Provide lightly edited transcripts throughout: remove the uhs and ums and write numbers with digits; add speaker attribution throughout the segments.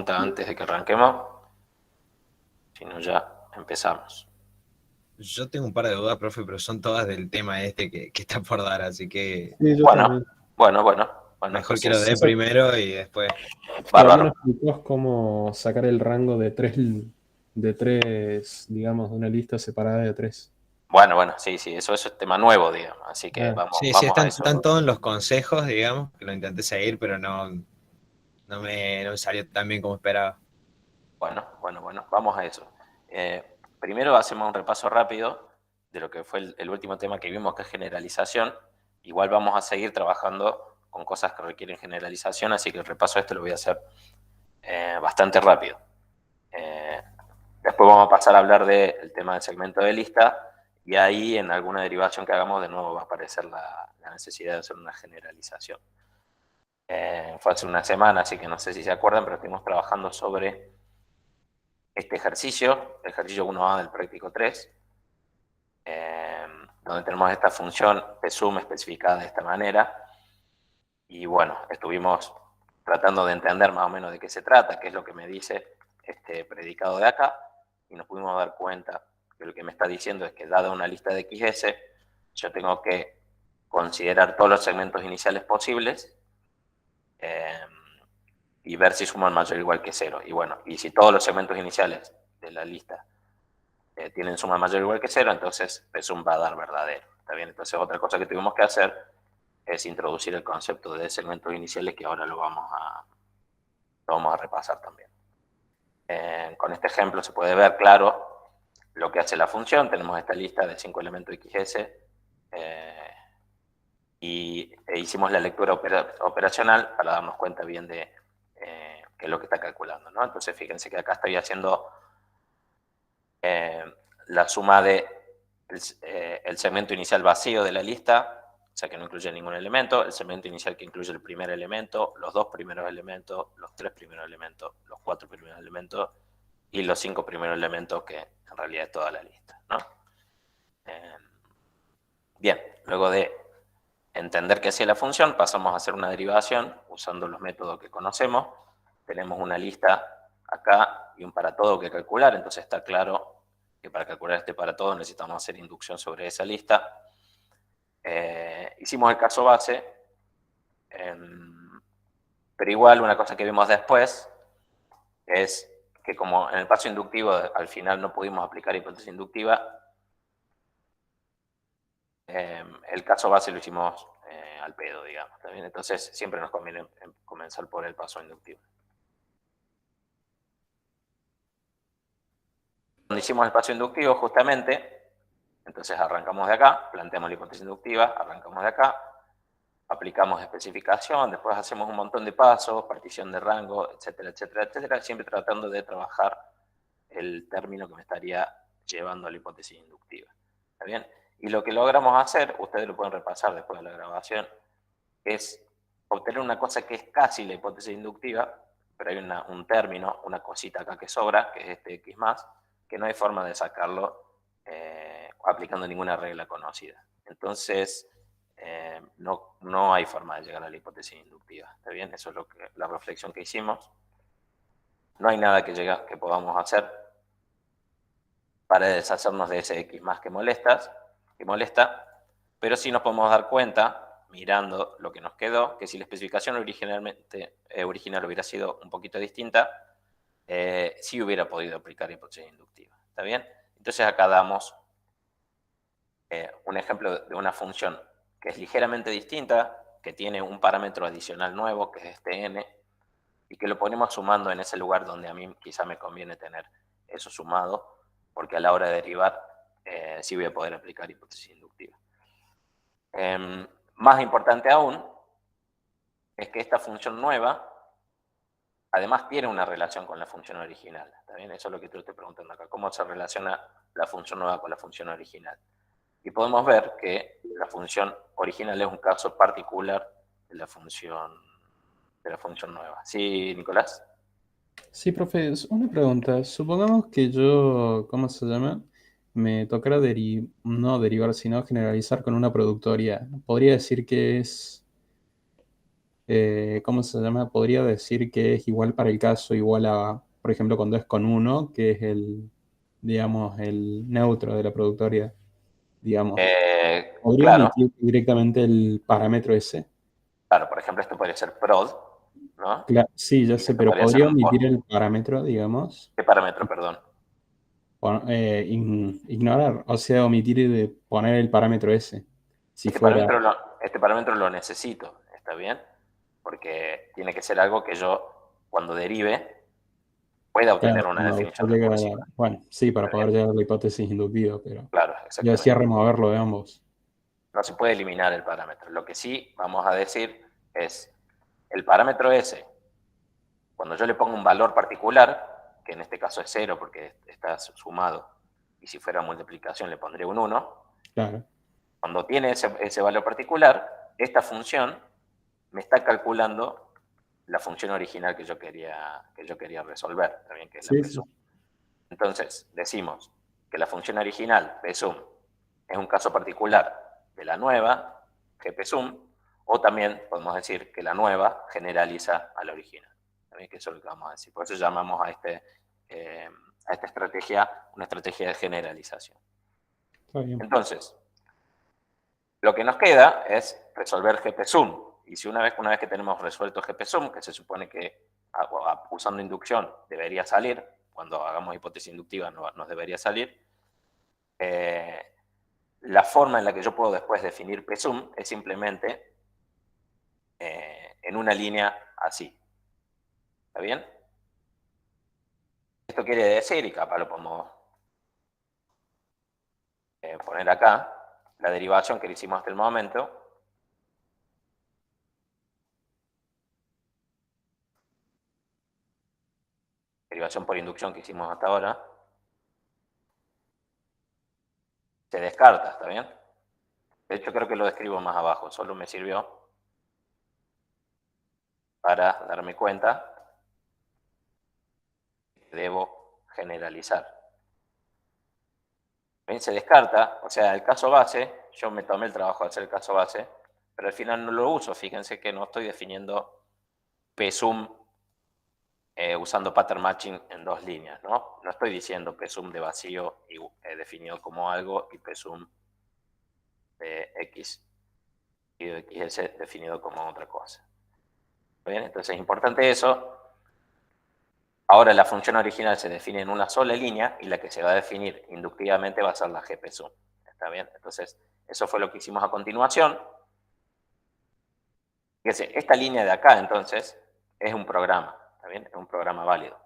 Speaker 1: pregunta antes de que arranquemos? Si no, ya empezamos.
Speaker 2: Yo tengo un par de dudas, profe, pero son todas del tema este que está por dar, así que
Speaker 3: Sí, yo
Speaker 1: Bueno,
Speaker 3: también.
Speaker 1: bueno,
Speaker 2: mejor que lo
Speaker 1: entonces,
Speaker 2: dé primero y después.
Speaker 3: Todavía no
Speaker 1: bárbaro.
Speaker 3: explicó cómo sacar el rango de tres, digamos, de una lista separada de tres.
Speaker 1: Bueno, sí, eso es tema nuevo, digamos, así que
Speaker 3: Ah,
Speaker 1: vamos,
Speaker 2: Sí, sí,
Speaker 1: vamos a
Speaker 2: están
Speaker 1: eso.
Speaker 2: todos en los consejos, digamos, que lo intenté seguir, pero no me salió tan bien como esperaba.
Speaker 1: Bueno, vamos a eso. Primero hacemos un repaso rápido de lo que fue el último tema que vimos, que es generalización. Igual vamos a seguir trabajando con cosas que requieren generalización, así que el repaso este lo voy a hacer bastante rápido. Después vamos a pasar a hablar del tema del segmento de lista y ahí en alguna derivación que hagamos de nuevo va a aparecer la necesidad de hacer una generalización. Fue hace una semana, así que no sé si se acuerdan, pero estuvimos trabajando sobre este ejercicio, el ejercicio 1A del práctico 3, donde tenemos esta función PSUM especificada de esta manera. Y bueno, estuvimos tratando de entender más o menos de qué se trata, qué es lo que me dice este predicado de acá, y nos pudimos dar cuenta que lo que me está diciendo es que dada una lista de XS, yo tengo que considerar todos los segmentos iniciales posibles y ver si suman mayor o igual que 0. Y bueno, y si todos los segmentos iniciales de la lista tienen suma mayor o igual que 0, entonces PSUM va a dar verdadero. ¿Está bien? Entonces otra cosa que tuvimos que hacer es introducir el concepto de segmentos iniciales, que ahora lo vamos a repasar también. Con este ejemplo se puede ver claro lo que hace la función. Tenemos esta lista de 5 elementos XS y hicimos la lectura operacional para darnos cuenta bien de qué es lo que está calculando, ¿no? Entonces fíjense que acá estoy haciendo la suma de el segmento inicial vacío de la lista, o sea que no incluye ningún elemento, el segmento inicial que incluye el primer elemento, los dos primeros elementos, los tres primeros elementos, los cuatro primeros elementos y los 5 primeros elementos, que en realidad es toda la lista, ¿no? Bien, luego de entender qué hacía la función, pasamos a hacer una derivación usando los métodos que conocemos. Tenemos una lista acá y un para todo que calcular, entonces está claro que para calcular este para todo necesitamos hacer inducción sobre esa lista. Hicimos el caso base, pero igual una cosa que vimos después es que como en el paso inductivo al final no pudimos aplicar hipótesis inductiva, el caso base lo hicimos al pedo, digamos. ¿También? Entonces siempre nos conviene comenzar por el paso inductivo. Cuando hicimos el paso inductivo, justamente, entonces arrancamos de acá, planteamos la hipótesis inductiva, arrancamos de acá, aplicamos especificación, después hacemos un montón de pasos, partición de rango, etcétera, etcétera, etcétera, siempre tratando de trabajar el término que me estaría llevando a la hipótesis inductiva. ¿Está bien? Y lo que logramos hacer, ustedes lo pueden repasar después de la grabación, es obtener una cosa que es casi la hipótesis inductiva, pero hay un término, una cosita acá que sobra, que es este X más, que no hay forma de sacarlo aplicando ninguna regla conocida. Entonces, no hay forma de llegar a la hipótesis inductiva. ¿Está bien? Eso es la reflexión que hicimos. No hay nada que podamos hacer para deshacernos de ese X más que molesta, pero sí nos podemos dar cuenta, mirando lo que nos quedó, que si la especificación original hubiera sido un poquito distinta, sí hubiera podido aplicar hipótesis inductiva. ¿Está bien? Entonces acá damos un ejemplo de una función que es ligeramente distinta, que tiene un parámetro adicional nuevo, que es este n, y que lo ponemos sumando en ese lugar donde a mí quizá me conviene tener eso sumado, porque a la hora de derivar sí voy a poder aplicar hipótesis inductiva. Más importante aún es que esta función nueva además tiene una relación con la función original. ¿Está bien? Eso es lo que te estoy preguntando acá. ¿Cómo se relaciona la función nueva con la función original? Y podemos ver que la función original es un caso particular de la función nueva. ¿Sí, Nicolás?
Speaker 3: sí, profe, una pregunta. Supongamos que yo, ¿cómo se llama? Me tocara no derivar, sino generalizar con una productoria. ¿Podría decir que es ¿cómo se llama? Podría decir que es igual para el caso igual a, por ejemplo, cuando es con uno, que es el, digamos, el neutro de la productoria, digamos. ¿Podría
Speaker 1: Claro,
Speaker 3: omitir directamente el parámetro ese?
Speaker 1: claro, por ejemplo, esto podría ser prod, ¿no?
Speaker 3: Sí, ya
Speaker 1: Y
Speaker 3: sé,
Speaker 1: esto
Speaker 3: pero
Speaker 1: podría ser
Speaker 3: podría
Speaker 1: un post.
Speaker 3: omitir el parámetro, digamos.
Speaker 1: ¿Qué parámetro, perdón?
Speaker 3: Ignorar, o sea, omitir de poner el parámetro ese. Si fuera,
Speaker 1: Este parámetro lo necesito, ¿está bien? Porque tiene que ser algo que yo, cuando derive, pueda
Speaker 3: claro,
Speaker 1: obtener una
Speaker 3: cuando usted
Speaker 1: definición
Speaker 3: llega
Speaker 1: recursiva.
Speaker 3: bueno, sí, para
Speaker 1: ¿Está bien?
Speaker 3: poder llegar a la hipótesis inductiva, pero
Speaker 1: Claro,
Speaker 3: yo decía
Speaker 1: exactamente.
Speaker 3: removerlo de ambos.
Speaker 1: No se puede eliminar el parámetro. Lo que sí vamos a decir es el parámetro S, cuando yo le pongo un valor particular, que en este caso es 0 porque está sumado, y si fuera multiplicación le pondría un 1,
Speaker 3: Claro,
Speaker 1: cuando tiene ese valor particular, esta función me está calculando la función original que yo quería resolver, también que es la
Speaker 3: sí, sí,
Speaker 1: psum. Entonces, decimos que la función original, psum, es un caso particular de la nueva, gpsum, o también podemos decir que la nueva generaliza a la original. También que eso es lo que vamos a decir. Por eso llamamos a esta estrategia una estrategia de generalización.
Speaker 3: está bien.
Speaker 1: Entonces, lo que nos queda es resolver gpsum. Y si una vez que tenemos resuelto gpsum, que se supone que usando inducción debería salir, cuando hagamos hipótesis inductiva nos debería salir, la forma en la que yo puedo después definir psum es simplemente en una línea así. ¿Está bien? Esto quiere decir, y capaz lo podemos poner acá, la derivación que hicimos hasta el momento, derivación por inducción que hicimos hasta ahora, se descarta, ¿está bien? De hecho, creo que lo describo más abajo, solo me sirvió para darme cuenta que debo generalizar. ¿Ven? Se descarta, o sea, el caso base, yo me tomé el trabajo de hacer el caso base, pero al final no lo uso. Fíjense que no estoy definiendo psum usando pattern matching en dos líneas, ¿no? No estoy diciendo psum de vacío y, definido como algo y psum de x y de xs definido como otra cosa. ¿Bien? Entonces es importante eso. Ahora la función original se define en una sola línea y la que se va a definir inductivamente va a ser la gpsum. ¿Está bien? Entonces, eso fue lo que hicimos a continuación. Fíjense, esta línea de acá, entonces, es un programa. ¿Está bien? Es un programa válido.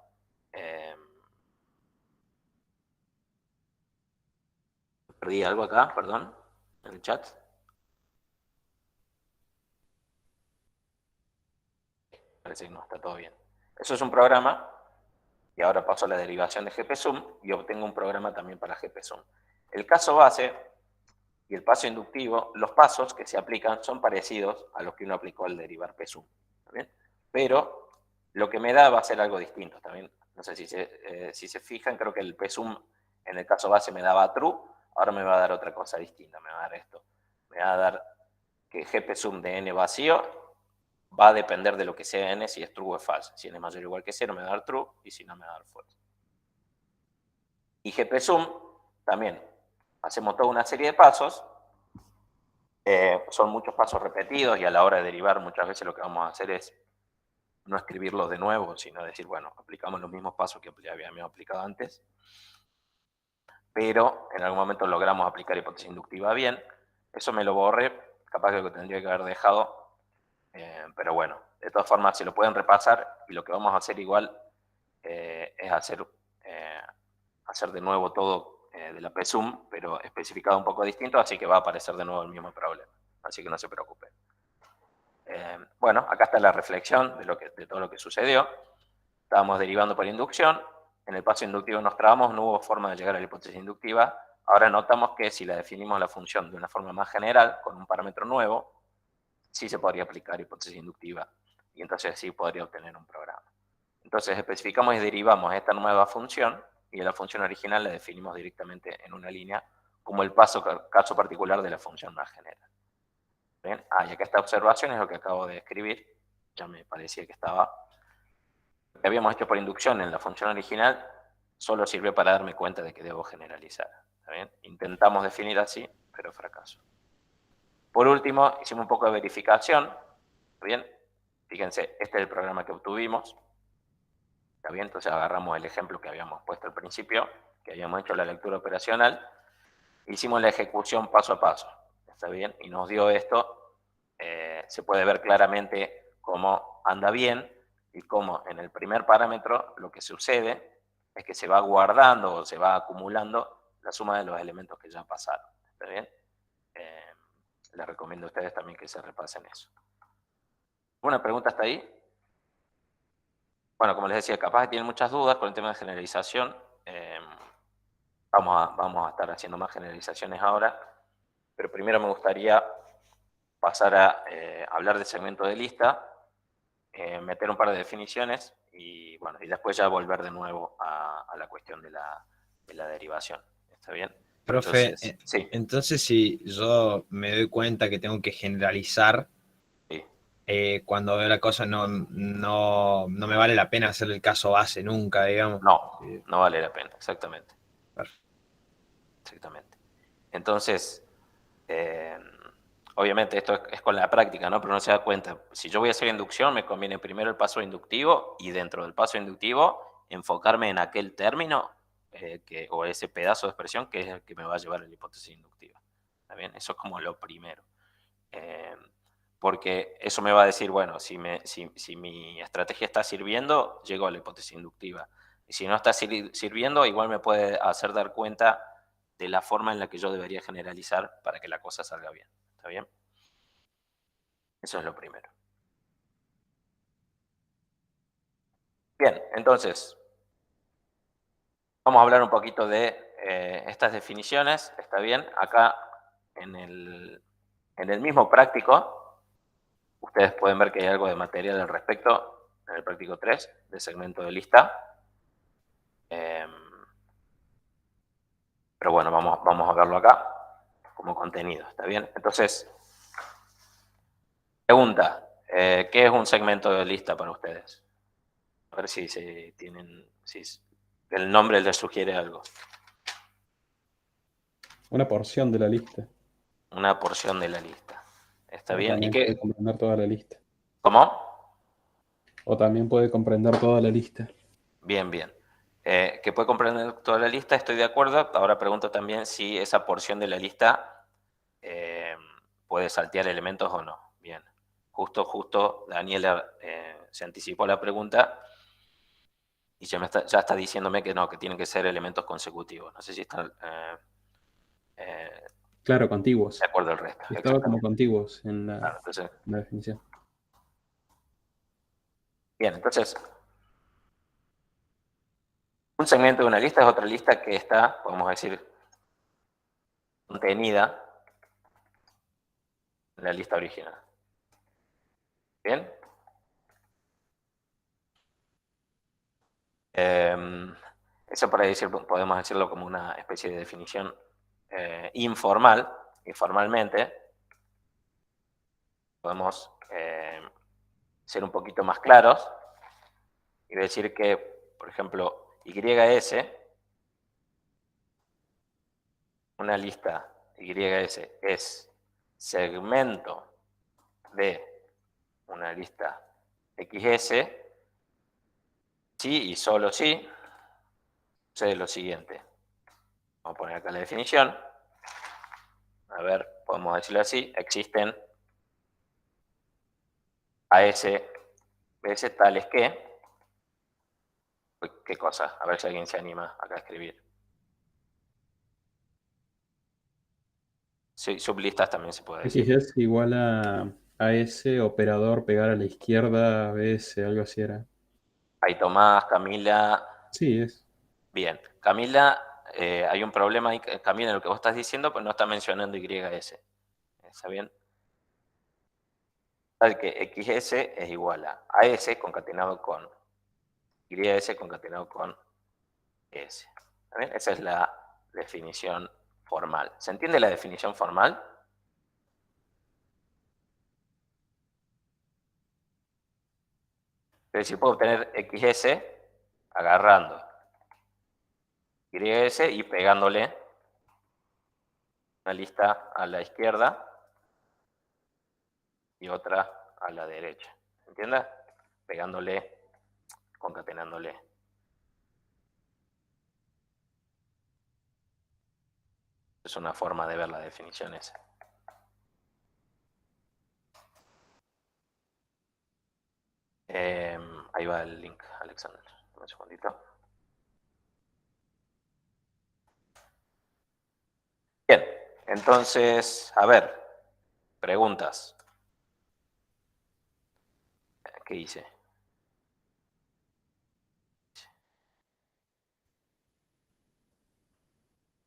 Speaker 1: Perdí algo acá, perdón, en el chat. Parece que no, está todo bien. Eso es un programa, y ahora paso a la derivación de gpsum y obtengo un programa también para gpsum. El caso base y el paso inductivo, los pasos que se aplican son parecidos a los que uno aplicó al derivar psum. ¿Bien? Pero lo que me da va a ser algo distinto también. No sé si se fijan, creo que el psum en el caso base me daba true, ahora me va a dar otra cosa distinta, me va a dar esto. Me va a dar que gpsum de n vacío va a depender de lo que sea n, si es true o es falso. Si n es mayor o igual que 0 me va a dar true, y si no me va a dar false. Y gpsum también hacemos toda una serie de pasos, son muchos pasos repetidos y a la hora de derivar muchas veces lo que vamos a hacer es no escribirlos de nuevo, sino decir, bueno, aplicamos los mismos pasos que habíamos aplicado antes, pero en algún momento logramos aplicar hipótesis inductiva bien. Eso me lo borré, capaz que lo tendría que haber dejado, pero bueno, de todas formas se lo pueden repasar y lo que vamos a hacer igual es hacer de nuevo todo de la psum, pero especificado un poco distinto, así que va a aparecer de nuevo el mismo problema. Así que no se preocupen. Bueno, acá está la reflexión de todo lo que sucedió. Estábamos derivando por inducción. En el paso inductivo nos trabamos, no hubo forma de llegar a la hipótesis inductiva. Ahora notamos que si la definimos la función de una forma más general, con un parámetro nuevo, sí se podría aplicar hipótesis inductiva y entonces sí podría obtener un programa. Entonces especificamos y derivamos esta nueva función y la función original la definimos directamente en una línea como el caso particular de la función más general. ¿Bien? Y acá esta observación es lo que acabo de escribir. ya me parecía que estaba. Lo que habíamos hecho por inducción en la función original solo sirvió para darme cuenta de que debo generalizar. ¿Está bien? Intentamos definir así, pero fracaso. Por último, hicimos un poco de verificación. ¿Está bien? Fíjense, este es el programa que obtuvimos. ¿Está bien? Entonces agarramos el ejemplo que habíamos puesto al principio, que habíamos hecho la lectura operacional. Hicimos la ejecución paso a paso. ¿Está bien? Y nos dio esto. Se puede ver claramente cómo anda bien y cómo en el primer parámetro lo que sucede es que se va guardando o se va acumulando la suma de los elementos que ya pasaron. ¿Está bien? Les recomiendo a ustedes también que se repasen eso. ¿Una pregunta hasta ahí? Bueno, como les decía, capaz que tienen muchas dudas con el tema de generalización. Vamos a estar haciendo más generalizaciones ahora, pero primero me gustaría pasar a hablar de segmento de lista, meter un par de definiciones y, bueno, y después ya volver de nuevo a la cuestión de la derivación. ¿Está bien?
Speaker 2: Profe,
Speaker 1: Entonces, sí.
Speaker 2: Entonces si yo me doy cuenta que tengo que generalizar,
Speaker 1: Sí.
Speaker 2: Cuando veo la cosa no me vale la pena hacer el caso base nunca, digamos.
Speaker 1: No,
Speaker 2: Sí.
Speaker 1: no vale la pena, exactamente.
Speaker 2: Perfecto.
Speaker 1: Exactamente. Entonces, obviamente esto es con la práctica, ¿no? Pero no se da cuenta. Si yo voy a hacer inducción, me conviene primero el paso inductivo y dentro del paso inductivo enfocarme en aquel término o ese pedazo de expresión que es el que me va a llevar a la hipótesis inductiva. ¿Está bien? Eso es como lo primero. Porque eso me va a decir, bueno, si mi estrategia está sirviendo, llego a la hipótesis inductiva. Y si no está sirviendo, igual me puede hacer dar cuenta de la forma en la que yo debería generalizar para que la cosa salga bien. ¿Está bien? Eso es lo primero. Bien, entonces, vamos a hablar un poquito de estas definiciones. ¿Está bien? Acá, en el mismo práctico, ustedes pueden ver que hay algo de material al respecto, en el práctico 3, de segmento de lista. Pero bueno, vamos a verlo acá como contenido, ¿está bien? Entonces, pregunta, ¿qué es un segmento de lista para ustedes? A ver si el nombre les sugiere algo.
Speaker 3: Una porción de la lista.
Speaker 1: Una porción de la lista. ¿Está
Speaker 3: O
Speaker 1: bien? ¿Y
Speaker 3: también puede
Speaker 1: qué?
Speaker 3: comprender toda la lista.
Speaker 1: ¿Cómo?
Speaker 3: O también puede comprender toda la lista.
Speaker 1: Bien, bien. Que puede comprender toda la lista, estoy de acuerdo. Ahora pregunto también si esa porción de la lista puede saltear elementos o no. Bien. Justo Daniela se anticipó a la pregunta y ya está diciéndome que no, que tienen que ser elementos consecutivos. No sé si están
Speaker 3: Claro,
Speaker 1: de
Speaker 3: contiguos.
Speaker 1: acuerdo el resto.
Speaker 3: Estaba como
Speaker 1: Exactamente.
Speaker 3: contiguos en
Speaker 1: Claro, entonces,
Speaker 3: la definición.
Speaker 1: bien, entonces, un segmento de una lista es otra lista que está, podemos decir, contenida en la lista original. Bien. Eso podemos decirlo como una especie de definición informalmente. Podemos ser un poquito más claros y decir que, por ejemplo, YS, una lista YS es segmento de una lista XS, si y solo si sucede lo siguiente. Vamos a poner acá la definición. A ver, podemos decirlo así. Existen AS, BS tales que... ¿Qué cosa? A ver si alguien se anima acá a escribir. Sí, sublistas también se puede decir.
Speaker 3: XS igual a S, operador, pegar a la izquierda, BS, algo así era.
Speaker 1: Ahí Tomás, Camila.
Speaker 3: Sí, es.
Speaker 1: Bien. Camila, hay un problema ahí, Camila, en lo que vos estás diciendo, pues no está mencionando YS. ¿Está bien? Tal que XS es igual a AS concatenado con YS concatenado con S. ¿Está bien? Esa es la definición formal. ¿Se entiende la definición formal? Es decir, puedo obtener XS agarrando YS y pegándole una lista a la izquierda y otra a la derecha. ¿Entiendes? Pegándole, concatenándole. Es una forma de ver la definición esa. Ahí va el link, Alexander. Un segundito. Bien, entonces, a ver, preguntas. ¿Qué hice?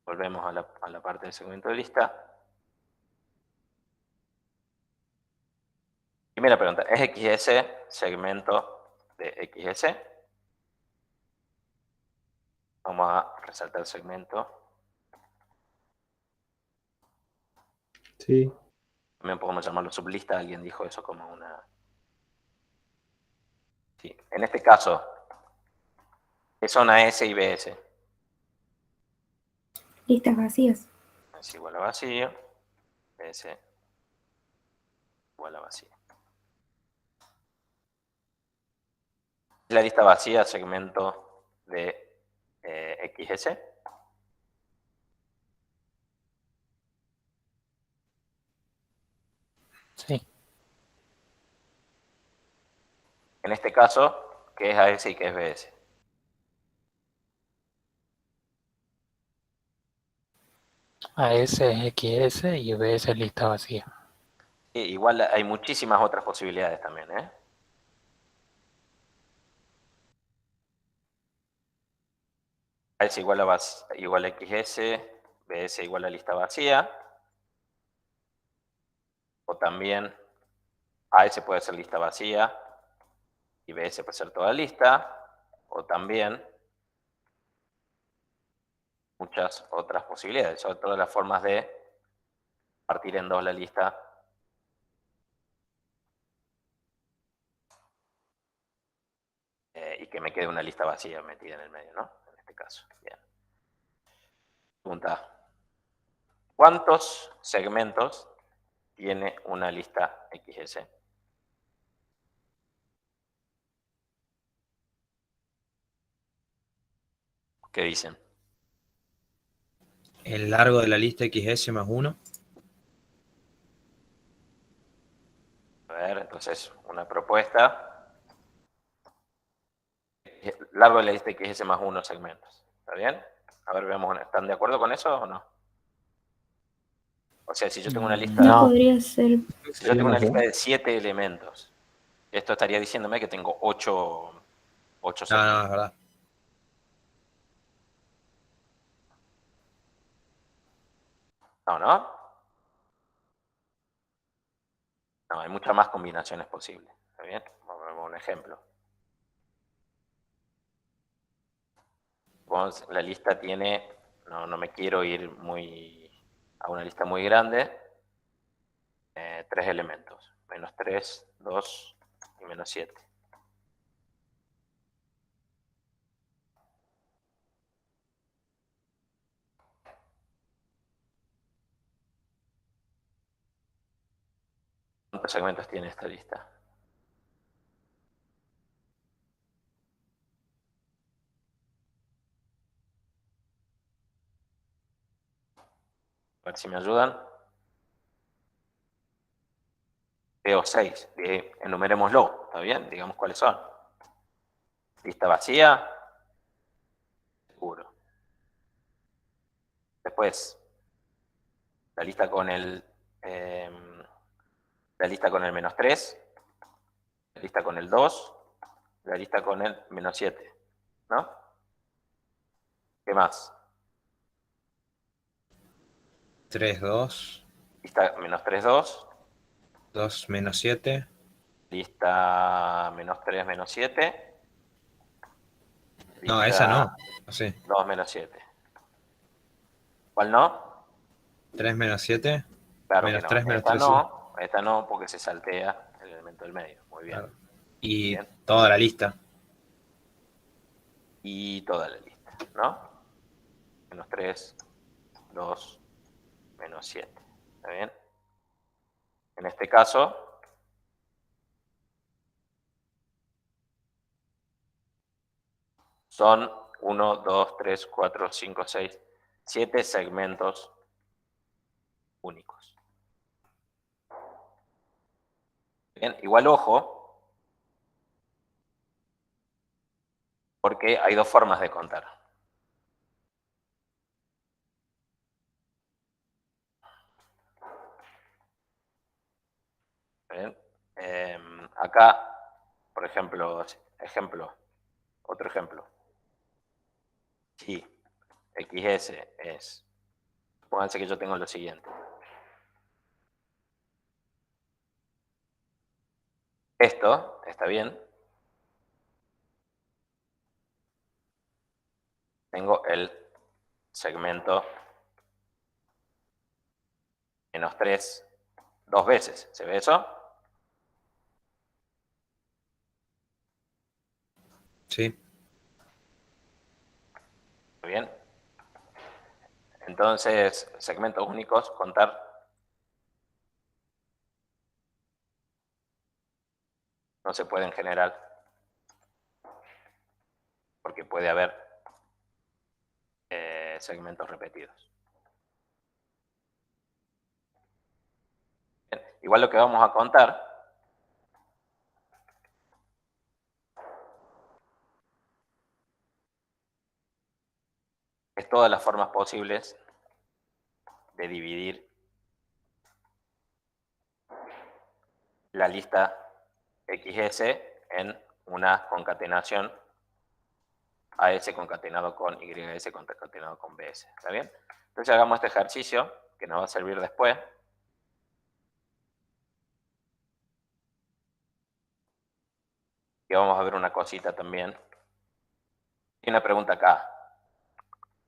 Speaker 1: Volvemos a la parte del segmento de lista. Primera pregunta, ¿es XS segmento de XS? Vamos a resaltar el segmento.
Speaker 3: Sí.
Speaker 1: También podemos llamarlo sublista, alguien dijo eso como una... Sí. En este caso, ¿qué son AS y BS?
Speaker 4: Listas vacías.
Speaker 1: Es igual a vacío, BS igual a vacío. ¿Es la lista vacía segmento de XS?
Speaker 5: Sí.
Speaker 1: En este caso, ¿qué es AS y qué es BS?
Speaker 5: AS es XS y BS es lista vacía.
Speaker 1: Sí, igual hay muchísimas otras posibilidades también, ¿eh? AS igual a XS, BS igual a lista vacía. O también AS puede ser lista vacía y BS puede ser toda lista. O también muchas otras posibilidades, sobre todo las formas de partir en dos la lista. Y que me quede una lista vacía metida en el medio, ¿no? En este caso. Bien. Pregunta. ¿Cuántos segmentos tiene una lista XS? ¿Qué dicen?
Speaker 2: El largo de la lista XS más 1.
Speaker 1: A ver, entonces, una propuesta. Largo de la lista XS más 1 segmentos. ¿Está bien? A ver, veamos, ¿están de acuerdo con eso o no? O sea, si yo tengo una lista...
Speaker 4: No
Speaker 5: No.
Speaker 4: podría ser.
Speaker 1: Si yo tengo una lista de 7 elementos, esto estaría diciéndome que tengo 8
Speaker 2: No,
Speaker 1: segmentos.
Speaker 2: no, es verdad.
Speaker 1: No, ¿no? No, hay muchas más combinaciones posibles. ¿Está bien? Vamos a ver un ejemplo. La lista tiene, no me quiero ir a una lista muy grande, 3 elementos, -3, 2 y -7. ¿Cuántos segmentos tiene esta lista? A ver si me ayudan. Veo 6. Enumerémoslo, ¿está bien? Digamos cuáles son. Lista vacía. Seguro. Después, la lista con el -3, la lista con el 2, la lista con el -7, ¿no? ¿Qué más?
Speaker 2: 3, 2.
Speaker 1: Lista -3, 2.
Speaker 2: 2 menos 7.
Speaker 1: Lista -3, -7.
Speaker 2: No, esa no. Sí.
Speaker 1: 2, -7. ¿Cuál no?
Speaker 2: 3 menos 7.
Speaker 1: Claro
Speaker 2: Menos
Speaker 1: que no.
Speaker 2: 3 menos
Speaker 1: Esta
Speaker 2: 3, sí.
Speaker 1: no, esta no, porque se saltea el elemento del medio. Muy bien.
Speaker 2: Claro. Y
Speaker 1: Bien.
Speaker 2: toda la lista.
Speaker 1: Y toda la lista, ¿no? Menos 3, 2, menos 7. ¿Está bien? En este caso, son 1, 2, 3, 4, 5, 6, 7 segmentos únicos. Bien, igual ojo, porque hay dos formas de contar. ¿Bien? Acá, por ejemplo, otro ejemplo. Si XS es, pónganse que yo tengo lo siguiente. Esto está bien. Tengo el segmento menos 3 dos veces. ¿Se ve eso?
Speaker 2: Sí.
Speaker 1: Muy bien. Entonces, segmentos únicos, contar. No se puede en general. Porque puede haber segmentos repetidos. Bien. Igual lo que vamos a contar es todas las formas posibles de dividir la lista XS en una concatenación AS concatenado con YS concatenado con BS. ¿Está bien? Entonces hagamos este ejercicio que nos va a servir después. Y vamos a ver una cosita también. Y una pregunta acá.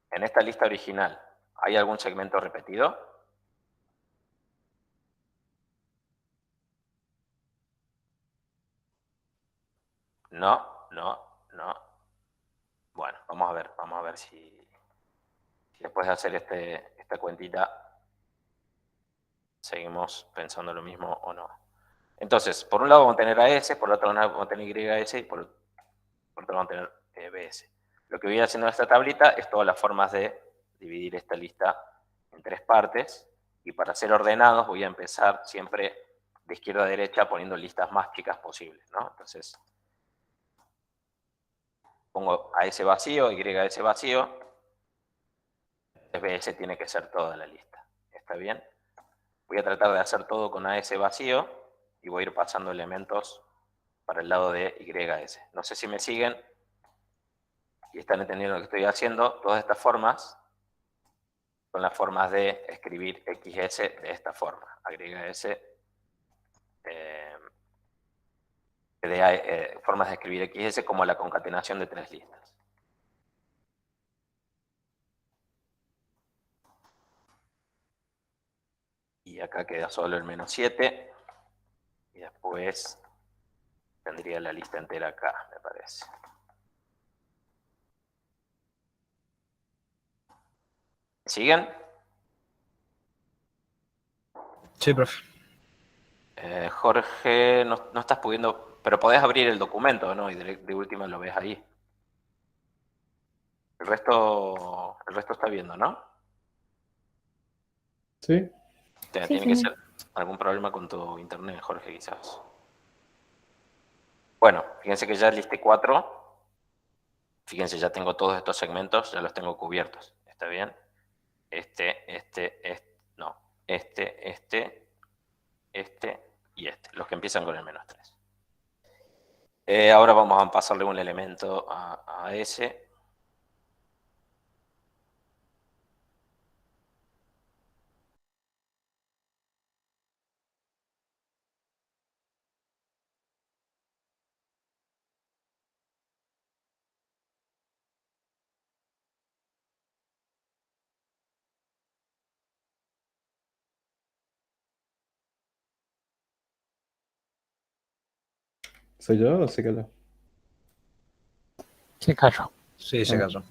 Speaker 1: En esta lista original, ¿hay algún segmento repetido? No, no, no. Bueno, vamos a ver si después de hacer esta cuentita seguimos pensando lo mismo o no. Entonces, por un lado vamos a tener AS, por otro lado vamos a tener YS y por otro lado vamos a tener BS. Lo que voy haciendo en esta tablita es todas las formas de dividir esta lista en tres partes. Y para ser ordenados voy a empezar siempre de izquierda a derecha poniendo listas más chicas posibles, ¿no? Entonces, pongo AS vacío, YS vacío. BS tiene que ser toda la lista. ¿Está bien? Voy a tratar de hacer todo con AS vacío y voy a ir pasando elementos para el lado de YS. No sé si me siguen y están entendiendo lo que estoy haciendo. Todas estas formas son las formas de escribir XS de esta forma. YS, formas de escribir XS como la concatenación de tres listas. Y acá queda solo el menos 7. Y después tendría la lista entera acá, me parece. ¿Siguen?
Speaker 2: Sí, profe.
Speaker 1: Jorge, no estás pudiendo, pero podés abrir el documento, ¿no? Y de última lo ves ahí. El resto está viendo, ¿no?
Speaker 3: ¿Sí?
Speaker 1: Tiene
Speaker 4: Sí,
Speaker 1: que
Speaker 4: señor.
Speaker 1: ser algún problema con tu internet, Jorge, quizás. Bueno, fíjense que ya listé 4. Fíjense, ya tengo todos estos segmentos, ya los tengo cubiertos. ¿Está bien? No. Y este. Los que empiezan con el menos 3. Ahora vamos a pasarle un elemento a ese.
Speaker 3: ¿Soy yo o se cayó?
Speaker 5: Se cayó.
Speaker 2: Sí, se cayó.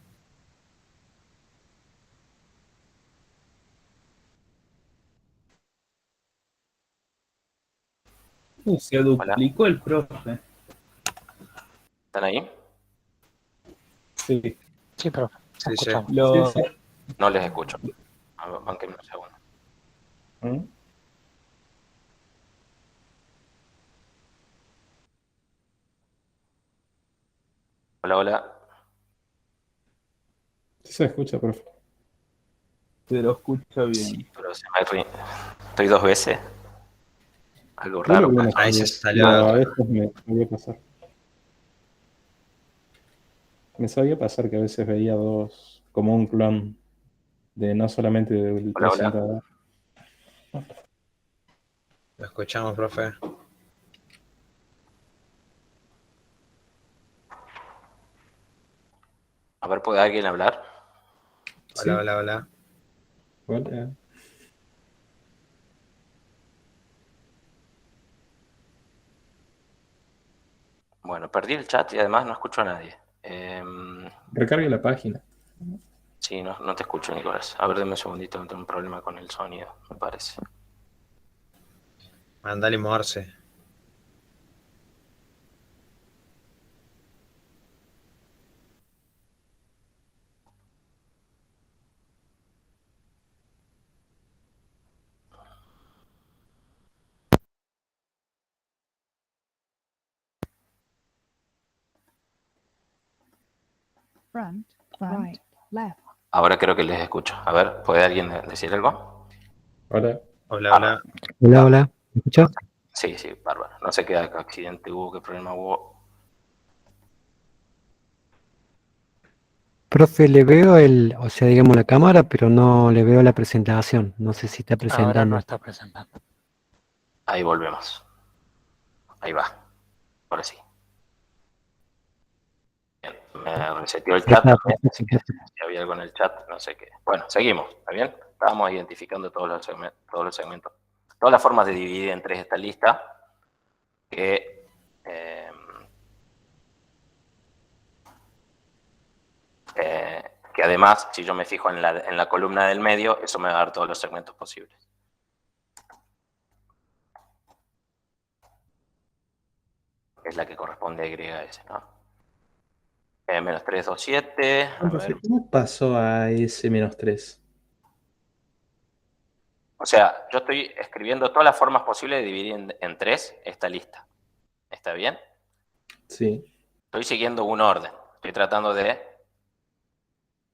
Speaker 6: Se duplicó el profe.
Speaker 1: ¿Están ahí?
Speaker 6: Sí.
Speaker 5: Sí, profe.
Speaker 2: Sí,
Speaker 5: Escuchamos.
Speaker 6: Lo,
Speaker 3: Sí.
Speaker 1: No les escucho. Banquenme un segundo.
Speaker 3: ¿Mm?
Speaker 1: Hola, hola.
Speaker 3: Sí se escucha, profe.
Speaker 6: se lo escucha bien.
Speaker 1: Sí, pero estoy 2 veces. Algo
Speaker 3: Yo lo
Speaker 1: raro
Speaker 3: vi una
Speaker 1: pasa.
Speaker 2: Ahí se
Speaker 3: vez,
Speaker 2: salió.
Speaker 3: pero a veces me sabía pasar. Me sabía pasar que a veces veía dos, como un clon, de no solamente del
Speaker 1: Hola, hola.
Speaker 3: presentador.
Speaker 2: Lo escuchamos, profe.
Speaker 1: A ver, ¿puede alguien hablar?
Speaker 3: Sí.
Speaker 2: Hola, hola, hola.
Speaker 3: Hola.
Speaker 1: Bueno, perdí el chat y además no escucho a nadie.
Speaker 3: Recargue la página.
Speaker 1: Sí, no te escucho, Nicolás. A ver, deme un segundito, tengo un problema con el sonido, me parece.
Speaker 2: Mandale Morse.
Speaker 7: Front, right, left.
Speaker 1: Ahora creo que les escucho. A ver, ¿puede alguien decir algo?
Speaker 3: Hola.
Speaker 2: Hola,
Speaker 1: Bárbaro.
Speaker 2: hola.
Speaker 8: Hola, hola. ¿Me escuchas?
Speaker 1: Sí, sí, bárbaro. No sé qué accidente hubo, qué problema hubo.
Speaker 8: Profe, le veo o sea, digamos la cámara, pero no le veo la presentación. No sé si está
Speaker 5: Ahora no
Speaker 8: presentando.
Speaker 5: está presentando.
Speaker 1: Ahí volvemos. Ahí va. Ahora sí. Bien. Me reseteó el
Speaker 8: Ahí
Speaker 1: chat
Speaker 8: está,
Speaker 1: también, así que
Speaker 8: perfecto.
Speaker 1: si había algo en el chat, no sé qué. Bueno, seguimos, ¿está bien? Estábamos identificando todos los segmentos. Todas las formas de dividir en 3 esta lista que además, si yo me fijo en la columna del medio, eso me va a dar todos los segmentos posibles. Es la que corresponde a YS, ¿no? Menos 3, 2, 7. A ver.
Speaker 3: ¿Cómo pasó a ese -3?
Speaker 1: O sea, yo estoy escribiendo todas las formas posibles de dividir en 3 esta lista. ¿Está bien?
Speaker 3: Sí.
Speaker 1: Estoy siguiendo un orden. Estoy tratando de...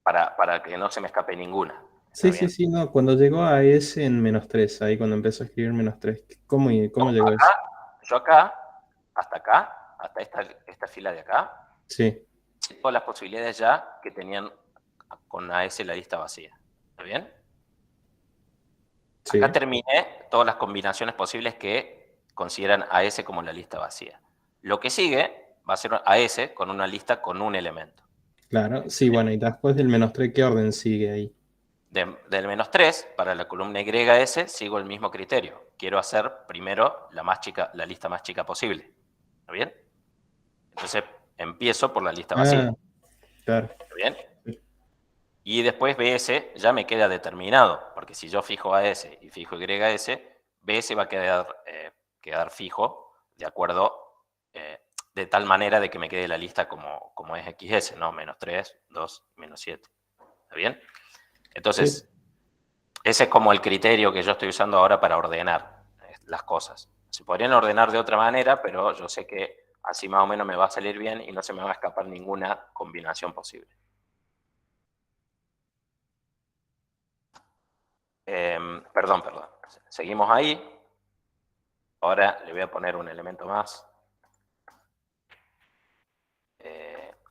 Speaker 1: Para que no se me escape ninguna. ¿Está
Speaker 3: Sí, sí,
Speaker 1: bien?
Speaker 3: sí, no. Cuando llegó a ese en -3, ahí cuando empezó a escribir -3, ¿cómo
Speaker 1: No,
Speaker 3: llegó a eso?
Speaker 1: yo hasta esta fila de acá,
Speaker 3: Sí,
Speaker 1: todas las posibilidades ya que tenían con AS la lista vacía. ¿Está bien?
Speaker 3: sí.
Speaker 1: Acá terminé todas las combinaciones posibles que consideran AS como la lista vacía. Lo que sigue va a ser AS con una lista con un elemento.
Speaker 3: Claro. Sí, bueno, y después del -3, ¿qué orden sigue ahí?
Speaker 1: Del menos 3, para la columna YS, sigo el mismo criterio. Quiero hacer primero la lista más chica posible. ¿Está bien? Entonces, empiezo por la lista vacía.
Speaker 3: Ah, claro.
Speaker 1: ¿Está bien?
Speaker 3: Sí.
Speaker 1: Y después BS ya me queda determinado, porque si yo fijo AS y fijo YS, BS va a quedar fijo de acuerdo, de tal manera de que me quede la lista como es XS, ¿no? Menos 3, 2, menos 7. ¿Está bien? Entonces,
Speaker 3: Sí.
Speaker 1: ese es como el criterio que yo estoy usando ahora para ordenar las cosas. Se podrían ordenar de otra manera, pero yo sé que así más o menos me va a salir bien y no se me va a escapar ninguna combinación posible. Perdón. Seguimos ahí. Ahora le voy a poner un elemento más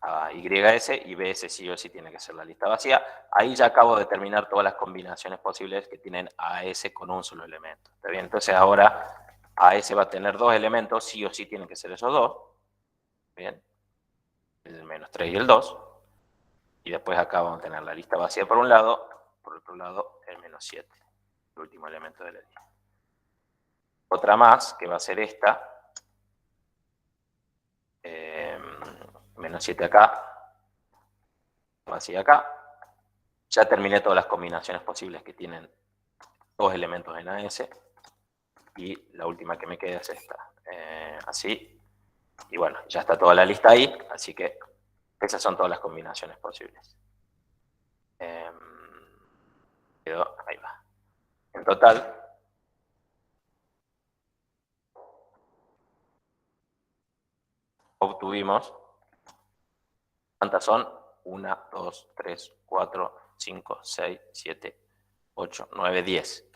Speaker 1: a YS y BS sí o sí tiene que ser la lista vacía. Ahí ya acabo de determinar todas las combinaciones posibles que tienen AS con un solo elemento. ¿Está bien? Entonces ahora AS va a tener 2 elementos, sí o sí tienen que ser esos 2. Bien. El menos 3 y el 2. Y después acá vamos a tener la lista vacía por un lado, por otro lado el menos 7, el último elemento de la lista. Otra más, que va a ser esta, menos 7 acá, vacía acá. Ya terminé todas las combinaciones posibles que tienen dos elementos en AS. Y la última que me queda es esta. Así. Y bueno, ya está toda la lista ahí. Así que esas son todas las combinaciones posibles. Quedó, ahí va. En total, obtuvimos, ¿cuántas son? 1, 2, 3, 4, 5, 6, 7, 8, 9, 10.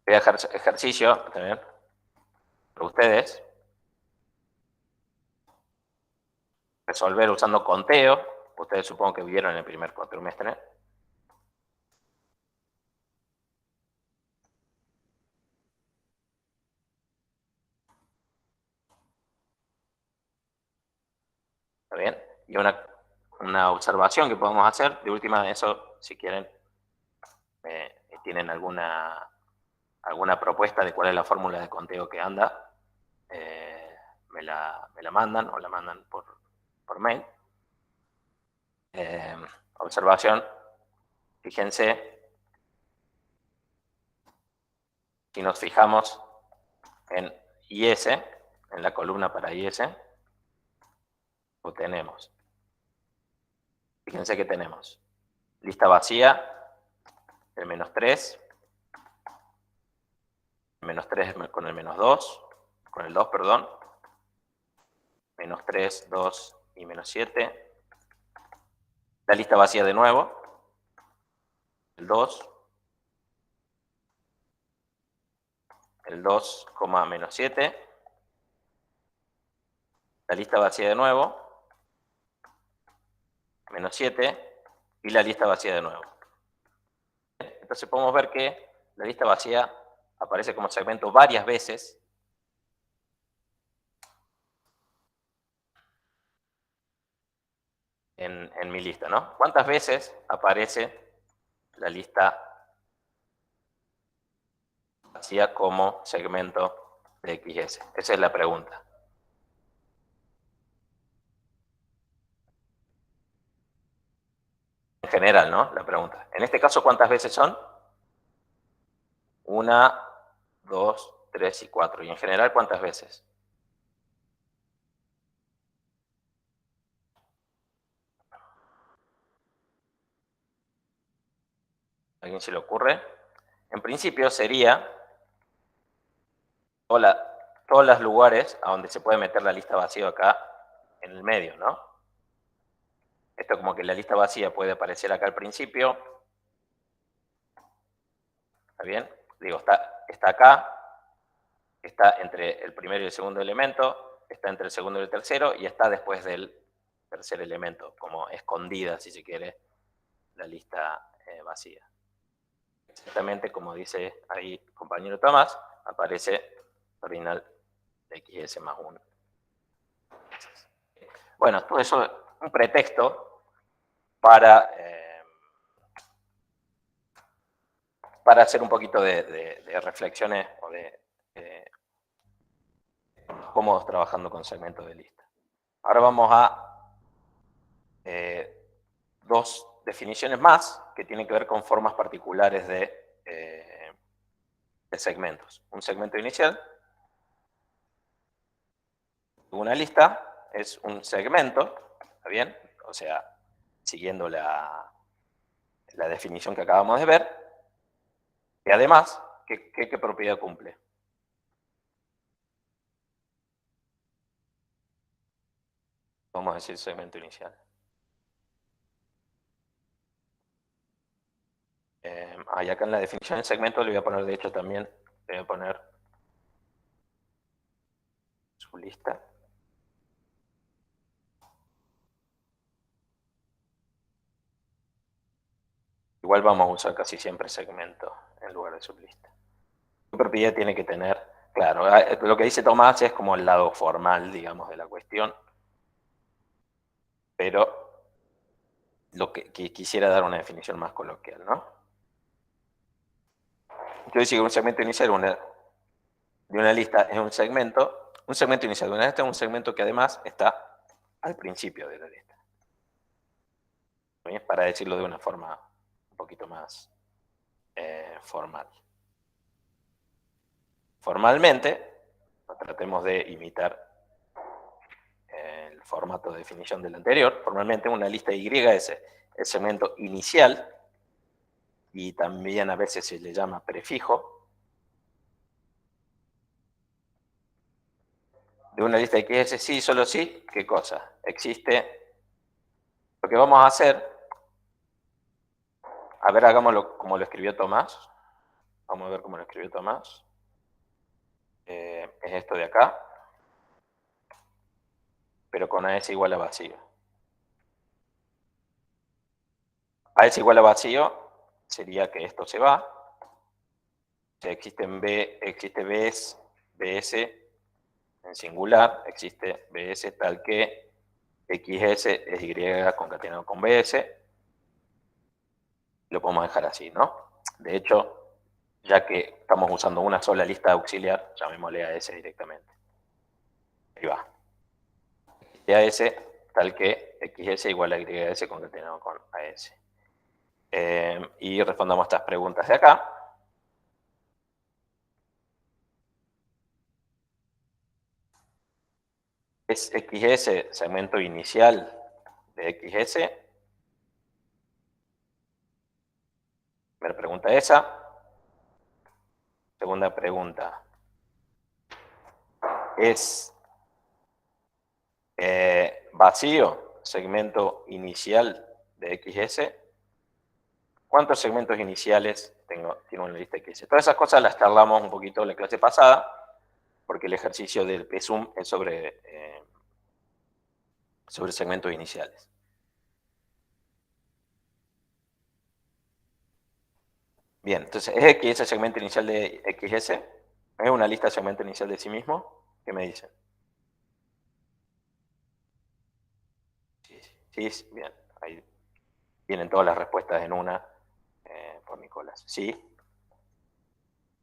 Speaker 1: Voy a dejar ejercicio también para ustedes. Resolver usando conteo. Ustedes supongo que vieron en el primer cuatrimestre. ¿Está bien? Y una observación que podemos hacer, de última, eso, si quieren, tienen alguna propuesta de cuál es la fórmula de conteo que anda, me la mandan o la mandan por mail. Observación, fíjense, si nos fijamos en IS, en la columna para IS, lo tenemos. Fíjense que tenemos lista vacía, el menos 3, menos 3 con el menos 2, con el 2, perdón, menos 3, 2 y menos 7. La lista vacía de nuevo, el 2, el 2, menos 7, la lista vacía de nuevo, menos 7, y la lista vacía de nuevo. Entonces podemos ver que la lista vacía aparece como segmento varias veces. En mi lista, ¿no? ¿Cuántas veces aparece la lista vacía como segmento de XS? Esa es la pregunta. En general, ¿no? La pregunta. En este caso, ¿cuántas veces son? 1, 2, 3 y 4. Y en general, ¿cuántas veces? ¿A alguien se le ocurre? En principio sería todos los lugares a donde se puede meter la lista vacía acá en el medio, ¿no? Esto como que la lista vacía puede aparecer acá al principio. ¿Está bien? Digo, está acá, está entre el primero y el segundo elemento, está entre el segundo y el tercero, y está después del tercer elemento, como escondida, si se quiere, la lista vacía. Exactamente como dice ahí el compañero Tomás, aparece ordinal de XS más 1. Bueno, todo eso es un pretexto para hacer un poquito de reflexiones o de cómodos trabajando con segmentos de lista. Ahora vamos a dos definiciones más que tienen que ver con formas particulares de segmentos. Un segmento inicial, una lista, es un segmento, ¿está bien? O sea, siguiendo la definición que acabamos de ver. Y además, ¿qué propiedad cumple? Vamos a decir segmento inicial. Y acá en la definición del segmento le voy a poner, de hecho también, le voy a poner su lista. Igual vamos a usar casi siempre segmento en lugar de sublista. ¿Qué propiedad tiene que tener? Claro, lo que dice Tomás es como el lado formal, digamos, de la cuestión. Pero lo que quisiera dar una definición más coloquial, ¿no? Yo decía que un segmento inicial de una lista es un segmento inicial de una lista es un segmento que además está al principio de la lista. ¿Bien? Para decirlo de una forma un poquito más formal. Formalmente, tratemos de imitar el formato de definición del anterior. Formalmente una lista Y es el segmento inicial y también a veces se le llama prefijo de una lista XS. Sí, solo sí, ¿qué cosa? Existe. Lo que vamos a hacer, a ver, hagámoslo como lo escribió Tomás. Vamos a ver cómo lo escribió Tomás. Es esto de acá, pero con AS igual a vacío. AS igual a vacío sería que esto se va. O sea, existe BS en singular, existe BS tal que XS es Y concatenado con BS. Lo podemos dejar así, ¿no? De hecho, ya que estamos usando una sola lista auxiliar, llamémosle a S directamente. Ahí va. Y a S tal que XS igual a YS concatenado con AS. Y respondamos estas preguntas de acá. ¿Es XS segmento inicial de XS? Primera pregunta esa. Segunda pregunta. ¿Es vacío segmento inicial de XS? ¿Cuántos segmentos iniciales tiene una lista XS? Todas esas cosas las charlamos un poquito en la clase pasada, porque el ejercicio del PSUM es sobre segmentos iniciales. Bien, entonces, ¿es XS segmento inicial de XS? ¿Es una lista segmento inicial de sí mismo? ¿Qué me dicen? Sí, bien. Ahí vienen todas las respuestas en una por Nicolás. Sí.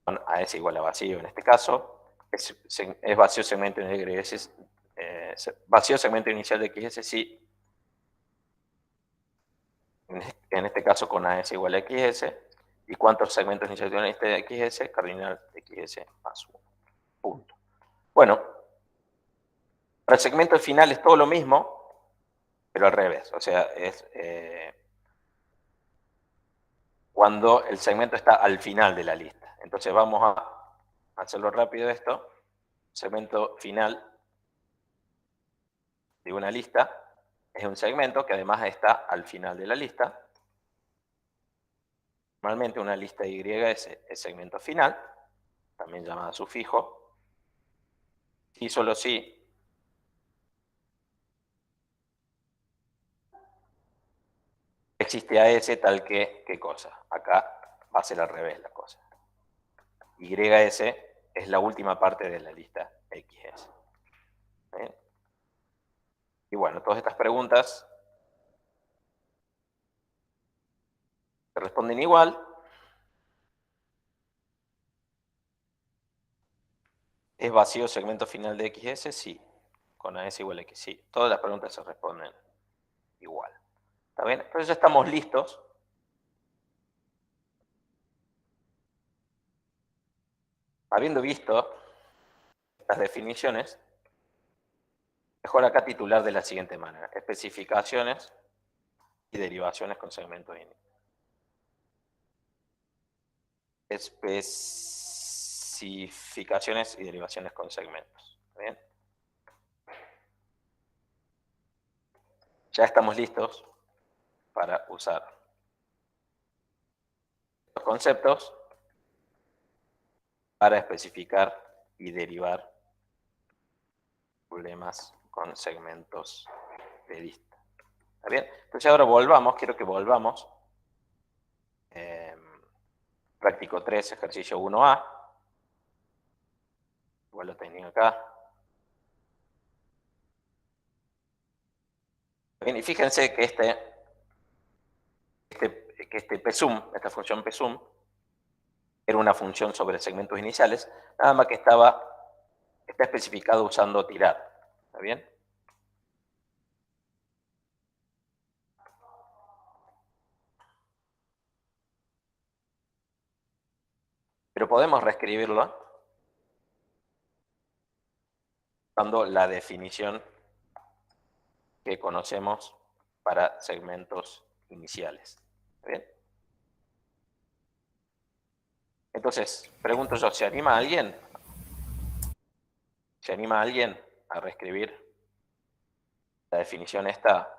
Speaker 1: AS igual a vacío en este caso. ¿Es vacío segmento de XS? Vacío segmento inicial de XS, sí. En este caso con AS igual a XS. ¿Y cuántos segmentos iniciales de una lista de XS? Cardinal XS más 1. Punto. Bueno, para el segmento final es todo lo mismo, pero al revés. O sea, es cuando el segmento está al final de la lista. Entonces vamos a hacerlo rápido esto. Segmento final de una lista es un segmento que además está al final de la lista. Normalmente una lista Y es el segmento final, también llamada sufijo. Y solo si existe AS tal que, ¿qué cosa? Acá va a ser al revés la cosa. YS es la última parte de la lista XS. ¿Bien? Y bueno, todas estas preguntas se responden igual. ¿Es vacío segmento final de XS? Sí. Con AS igual a X, sí. Todas las preguntas se responden igual. ¿Está bien? Entonces ya estamos listos. Habiendo visto estas definiciones, mejor acá titular de la siguiente manera. Especificaciones y derivaciones con segmentos iniciales. Especificaciones y derivaciones con segmentos. ¿Bien? Ya estamos listos para usar los conceptos para especificar y derivar problemas con segmentos de lista. ¿Está bien? Entonces ahora quiero que volvamos. Práctico 3, ejercicio 1A. igual lo tenía acá. Bien, y fíjense que este PSUM, esta función PSUM, era una función sobre segmentos iniciales, nada más que está especificado usando tirar. ¿Está bien? Pero podemos reescribirlo usando la definición que conocemos para segmentos iniciales. ¿Está bien? Entonces, pregunto yo, ¿se anima alguien? ¿Se anima alguien a reescribir la definición esta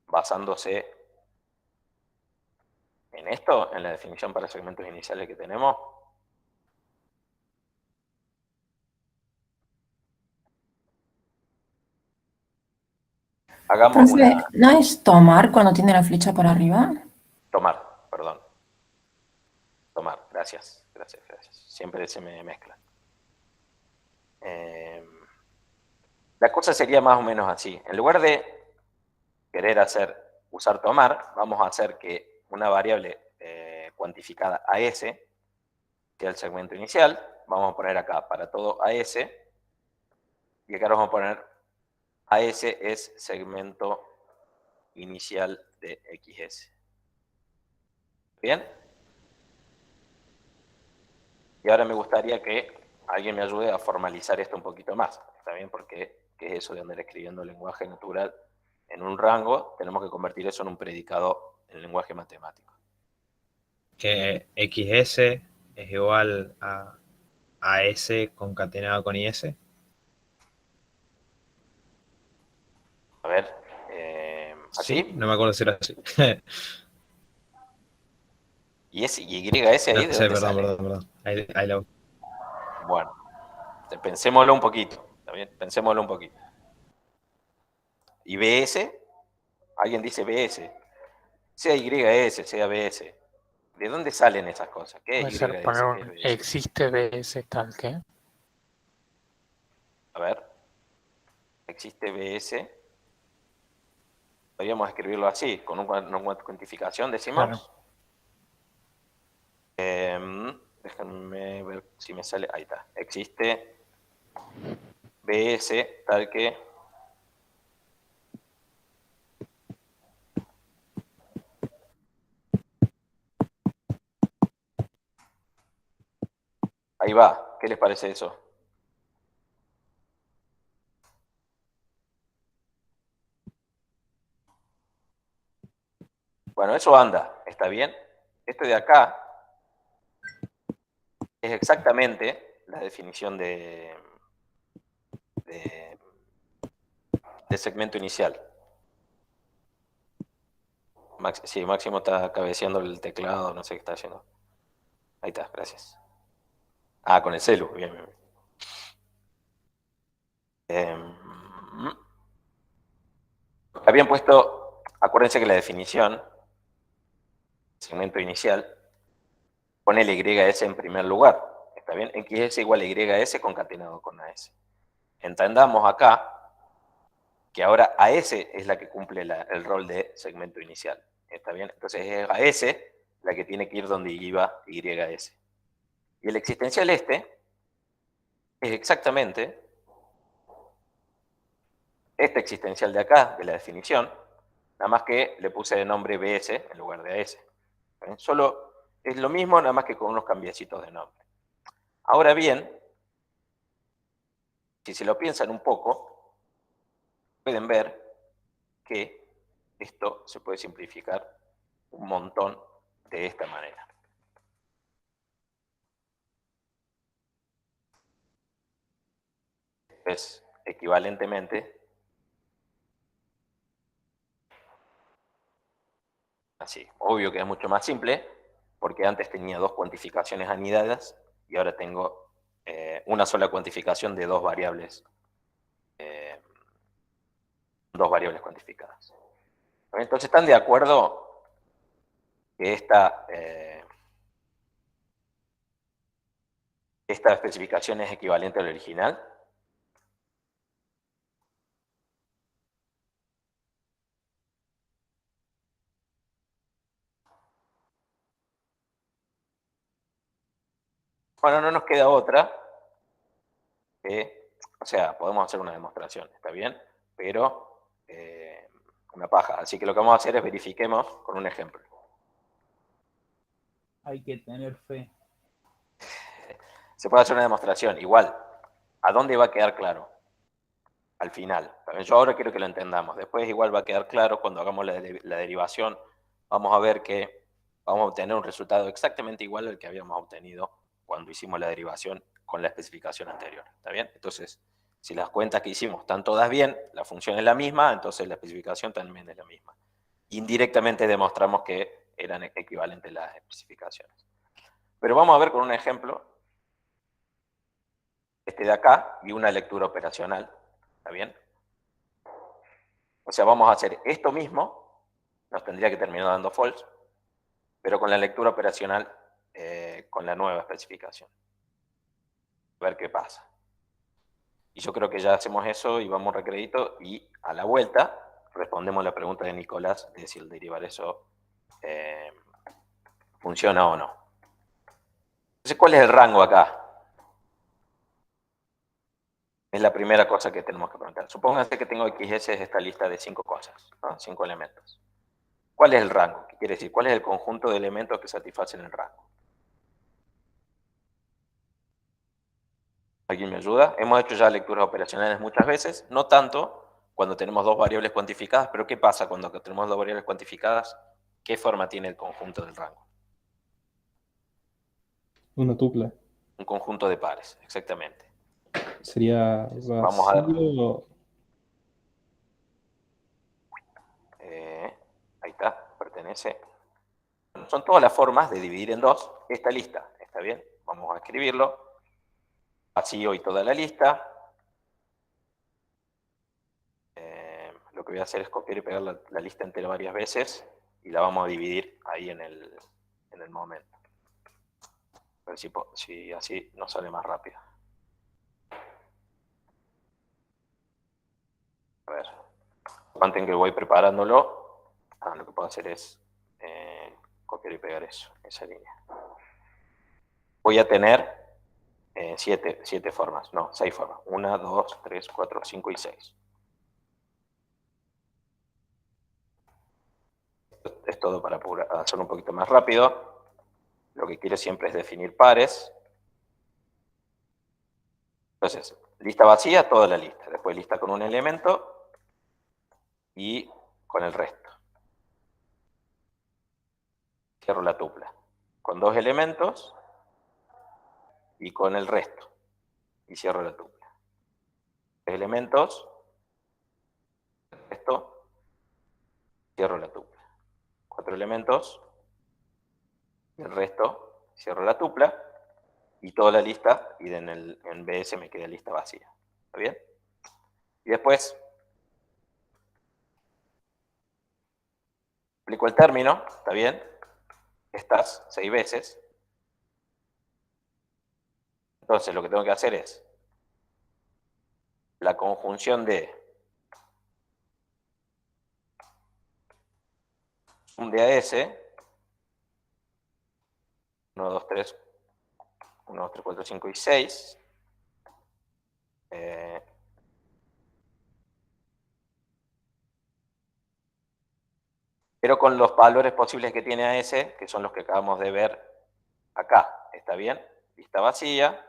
Speaker 1: basándose en esto, en la definición para segmentos iniciales que tenemos? Hagamos
Speaker 9: Profe,
Speaker 1: una...
Speaker 9: ¿no es tomar cuando tiene la flecha para arriba?
Speaker 1: Tomar, perdón. Tomar, gracias. Siempre se me mezcla. La cosa sería más o menos así. En lugar de querer usar tomar, vamos a hacer que una variable cuantificada AS sea el segmento inicial. Vamos a poner acá para todo AS. Y acá vamos a poner AS es segmento inicial de XS. ¿Bien? Y ahora me gustaría que alguien me ayude a formalizar esto un poquito más. ¿Está bien? Porque ¿qué es eso de andar escribiendo lenguaje natural en un rango? Tenemos que convertir eso en un predicado en lenguaje matemático.
Speaker 2: Que XS es igual a S concatenado con IS.
Speaker 1: A ver, ¿así?
Speaker 2: Sí, no me acuerdo si era así.
Speaker 1: ¿Y ese YS ahí
Speaker 2: No
Speaker 1: de
Speaker 2: sé,
Speaker 1: dónde sale?
Speaker 2: perdón. Ahí lo...
Speaker 1: Bueno, pensémoslo un poquito. ¿Está bien? Pensémoslo un poquito. ¿Y BS? Alguien dice BS. Sea YS, sea BS. ¿De dónde salen esas cosas? ¿Qué
Speaker 5: Puede
Speaker 1: es
Speaker 5: ser
Speaker 1: YS?
Speaker 5: poner
Speaker 1: ¿Qué es
Speaker 5: un
Speaker 1: BS?
Speaker 5: existe BS tal que.
Speaker 1: A ver. Existe BS. Podríamos escribirlo así, con una cuantificación, decimos.
Speaker 5: Claro.
Speaker 1: Déjenme ver si me sale. Ahí está. Existe BS tal que ahí va. ¿Qué les parece eso? Bueno, eso anda. ¿Está bien? Este de acá es exactamente la definición de segmento inicial. Sí, Máximo está cabeceando el teclado, no sé qué está haciendo. Ahí está, gracias. Ah, con el celu, bien. Habían puesto, acuérdense que la definición, segmento inicial, pone el YS en primer lugar. ¿Está bien? XS igual a YS concatenado con AS. Entendamos acá que ahora AS es la que cumple el rol de segmento inicial. ¿Está bien? Entonces es AS la que tiene que ir donde iba YS. Y el existencial este es exactamente este existencial de acá, de la definición, nada más que le puse de nombre BS en lugar de AS. ¿Ven? Solo es lo mismo, nada más que con unos cambiecitos de nombre. Ahora bien, si se lo piensan un poco, pueden ver que esto se puede simplificar un montón de esta manera. Es equivalentemente así. Obvio que es mucho más simple, porque antes tenía dos cuantificaciones anidadas y ahora tengo una sola cuantificación de dos variables cuantificadas. Entonces, ¿están de acuerdo que esta ¿Esta especificación es equivalente a la original? Bueno, no nos queda otra. O sea, podemos hacer una demostración, está bien, pero una paja. Así que lo que vamos a hacer es verifiquemos con un ejemplo.
Speaker 6: Hay que tener fe.
Speaker 1: Se puede hacer una demostración. Igual, ¿a dónde va a quedar claro? Al final. Yo ahora quiero que lo entendamos. Después igual va a quedar claro cuando hagamos la derivación. Vamos a ver que vamos a obtener un resultado exactamente igual al que habíamos obtenido cuando hicimos la derivación con la especificación anterior. ¿Está bien? Entonces, si las cuentas que hicimos están todas bien, la función es la misma, entonces la especificación también es la misma. Indirectamente demostramos que eran equivalentes las especificaciones. Pero vamos a ver con un ejemplo, este de acá, y una lectura operacional. ¿Está bien? O sea, vamos a hacer esto mismo, nos tendría que terminar dando false, pero con la lectura operacional, con la nueva especificación. A ver qué pasa. Y yo creo que ya hacemos eso y vamos a recrédito y a la vuelta respondemos la pregunta de Nicolás de si el derivar eso funciona o no. Entonces, ¿cuál es el rango acá? Es la primera cosa que tenemos que preguntar. Supónganse que tengo XS es esta lista de 5 cosas, ¿no? 5 elementos. ¿Cuál es el rango? ¿Qué quiere decir? ¿Cuál es el conjunto de elementos que satisfacen el rango? ¿Alguien me ayuda? Hemos hecho ya lecturas operacionales muchas veces, no tanto cuando tenemos dos variables cuantificadas, pero ¿qué pasa cuando tenemos dos variables cuantificadas? ¿Qué forma tiene el conjunto del rango?
Speaker 3: Una tupla.
Speaker 1: Un conjunto de pares, exactamente.
Speaker 3: Sería
Speaker 1: Vamos a ver.
Speaker 3: vacío.
Speaker 1: Ahí está, pertenece. Son todas las formas de dividir en dos esta lista. ¿Está bien? Vamos a escribirlo. Vacío y toda la lista. Lo que voy a hacer es copiar y pegar la lista entera varias veces y la vamos a dividir ahí en el momento. A ver si así nos sale más rápido. A ver. Aguanten que voy preparándolo. Lo que puedo hacer es copiar y pegar eso, esa línea. Voy a tener 7 formas, no, 6 formas. 1, 2, 3, 4, 5 y 6. Es todo para hacerlo un poquito más rápido. Lo que quiero siempre es definir pares. Entonces, lista vacía, toda la lista. Después lista con un elemento y con el resto. Cierro la tupla. Con 2 elementos y con el resto. Y cierro la tupla. 3 elementos, esto, cierro la tupla. 4 elementos, y el resto, cierro la tupla, y toda la lista, y en BS me queda lista vacía. ¿Está bien? Y después, aplico el término, ¿está bien? Estas 6 veces. Entonces lo que tengo que hacer es la conjunción de sum de AS, 1, 2, 3, 1, 2, 3, 4, 5 y 6. Pero con los valores posibles que tiene AS, que son los que acabamos de ver acá. ¿Está bien? Lista vacía.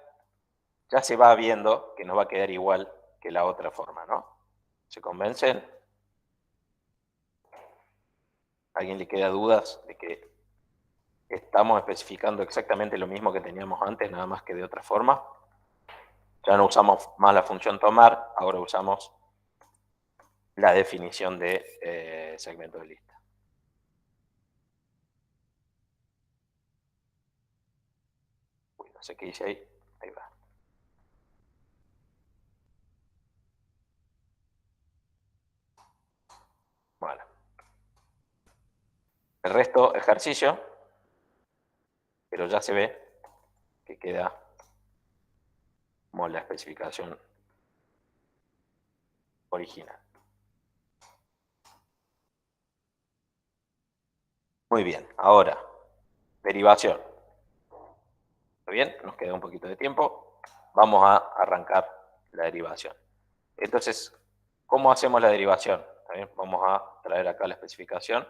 Speaker 1: Ya se va viendo que nos va a quedar igual que la otra forma, ¿no? ¿Se convencen? ¿A alguien le queda dudas de que estamos especificando exactamente lo mismo que teníamos antes, nada más que de otra forma? Ya no usamos más la función tomar, ahora usamos la definición de segmento de lista. Uy, no sé qué hice ahí. Ahí va. Bueno. El resto, ejercicio, pero ya se ve que queda como la especificación original. Muy bien, ahora, derivación. ¿Está bien? Nos queda un poquito de tiempo. Vamos a arrancar la derivación. Entonces, ¿cómo hacemos la derivación? ¿Está bien? Vamos a traer acá la especificación.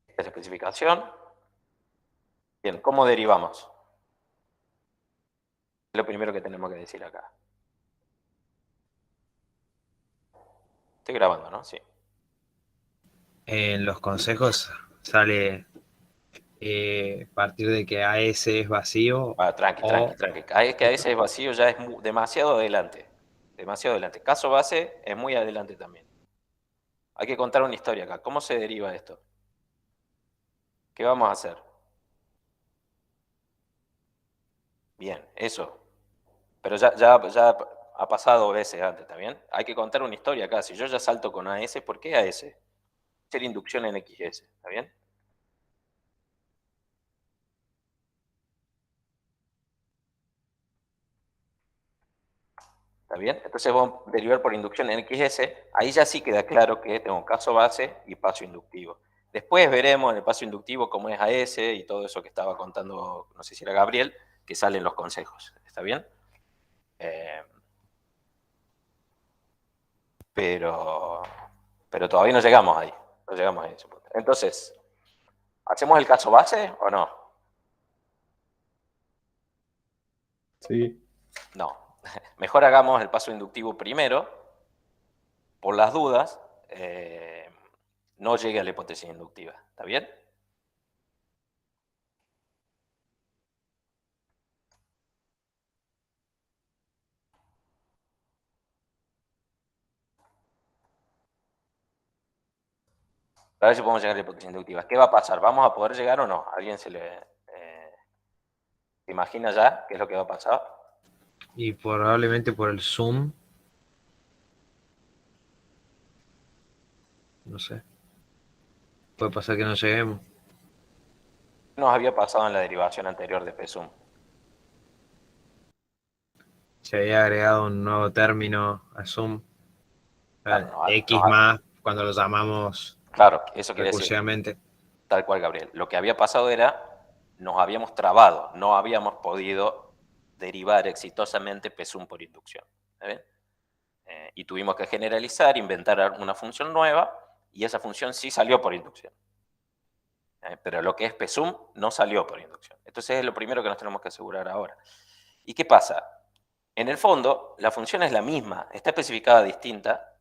Speaker 1: Esta es la especificación. Bien, ¿cómo derivamos? Es lo primero que tenemos que decir acá. Estoy grabando, ¿no? Sí.
Speaker 2: En los consejos sale a partir de que AS es vacío
Speaker 1: Tranqui. Que a veces es vacío ya es demasiado adelante. Demasiado adelante. Caso base es muy adelante también. Hay que contar una historia acá. ¿Cómo se deriva esto? ¿Qué vamos a hacer? Bien, eso. Pero ya ha pasado veces antes, ¿está bien? Hay que contar una historia acá. Si yo ya salto con AS, ¿por qué AS? Hacer inducción en XS, ¿está bien? ¿Está bien? Entonces vamos a derivar por inducción en XS. Ahí ya sí queda claro que tengo caso base y paso inductivo. Después veremos en el paso inductivo cómo es AS y todo eso que estaba contando, no sé si era Gabriel, que salen los consejos. ¿Está bien? Pero todavía no llegamos ahí. No llegamos a ese punto. Entonces, ¿hacemos el caso base o no?
Speaker 3: Sí.
Speaker 1: No. Mejor hagamos el paso inductivo primero, por las dudas, no llegue a la hipótesis inductiva. ¿Está bien? A ver si podemos llegar a la hipótesis inductiva. ¿Qué va a pasar? ¿Vamos a poder llegar o no? ¿Alguien se imagina ya qué es lo que va a pasar?
Speaker 2: y probablemente por el Zoom, no sé, puede pasar que no lleguemos.
Speaker 1: ¿Qué nos había pasado en la derivación anterior de PSUM?
Speaker 2: Se había agregado un nuevo término a Zoom,
Speaker 1: Claro,
Speaker 2: X más, cuando lo llamamos
Speaker 1: claro, eso quiere decir,
Speaker 2: recursivamente.
Speaker 1: tal cual, Gabriel. Lo que había pasado era, nos habíamos trabado, no habíamos podido derivar exitosamente PSUM por inducción. ¿Está bien? Y tuvimos que generalizar, inventar una función nueva, y esa función sí salió por inducción. Pero lo que es PSUM no salió por inducción. Entonces es lo primero que nos tenemos que asegurar ahora. ¿Y qué pasa? En el fondo, la función es la misma, está especificada distinta,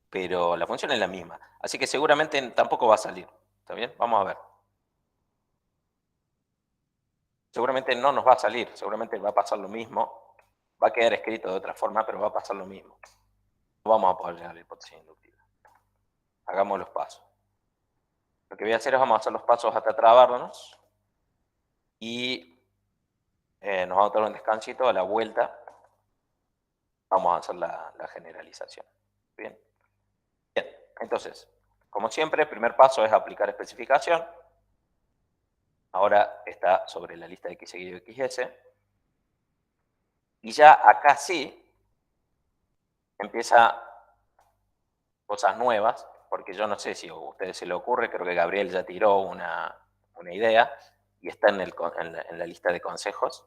Speaker 1: pero la función es la misma. Así que seguramente tampoco va a salir. ¿Está bien? Vamos a ver. Seguramente no nos va a salir, seguramente va a pasar lo mismo. Va a quedar escrito de otra forma, pero va a pasar lo mismo. No vamos a poder llegar a la hipótesis inductiva. Hagamos los pasos. Lo que voy a hacer es vamos a hacer los pasos hasta trabarnos y nos vamos a tomar un descansito. A la vuelta vamos a hacer la generalización. Bien. Bien, entonces, como siempre, el primer paso es aplicar especificación. Ahora está sobre la lista de X seguido XS. Y ya acá sí empieza cosas nuevas, porque yo no sé si a ustedes se le ocurre, creo que Gabriel ya tiró una idea y está en la lista de consejos.